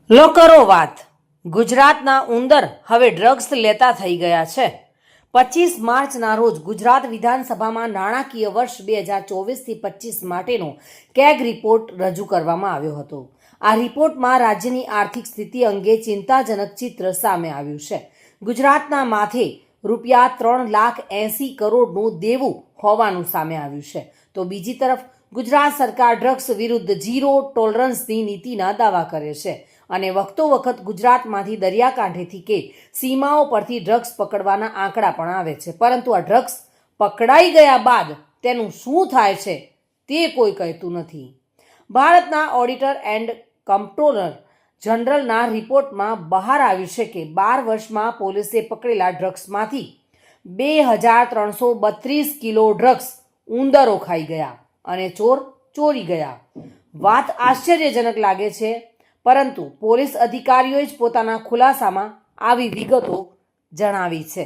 લો કરો વાત. ગુજરાતના ઉંદર હવે ડ્રગ્સ લેતા થઈ ગયા છે. 25 માર્ચના રોજ ગુજરાત વિધાનસભામાં નાણાકીય વર્ષ 2024-25 માટેનો કેગ રિપોર્ટ રજૂ કરવામાં આવ્યો હતો. આ રિપોર્ટમાં રાજ્યની આર્થિક સ્થિતિ અંગે ચિંતાજનક ચિત્ર સામે આવ્યું છે. ગુજરાતના માથે ₹3,80,00,000 કરોડનું દેવું હોવાનું સામે આવ્યું છે. તો બીજી તરફ ગુજરાત સરકાર ડ્રગ્સ વિરુદ્ધ ઝીરો ટોલરન્સની નીતિના દાવા કરે છે અને વખતો વખત ગુજરાતમાંથી દરિયાકાંઠેથી કે સીમાઓ પરથી ડ્રગ્સ પકડવાના આંકડા પણ આવે છે, પરંતુ આ ડ્રગ્સ પકડાઈ ગયા બાદ તેનું શું થાય છે તે કોઈ કહેતું નથી. ભારતના ઓડિટર એન્ડ કમ્પ્ટ્રોલર જનરલના રિપોર્ટમાં બહાર આવ્યું છે કે 12 વર્ષમાં પોલીસે પકડેલા ડ્રગ્સમાંથી 2,332 કિલો ડ્રગ્સ ઉંદરો ખાઈ ગયા અને ચોર ચોરી ગયા. વાત આશ્ચર્યજનક લાગે છે, પરંતુ પોલીસ અધિકારીઓએ જ પોતાના ખુલાસામાં આવી વિગતો જણાવી છે.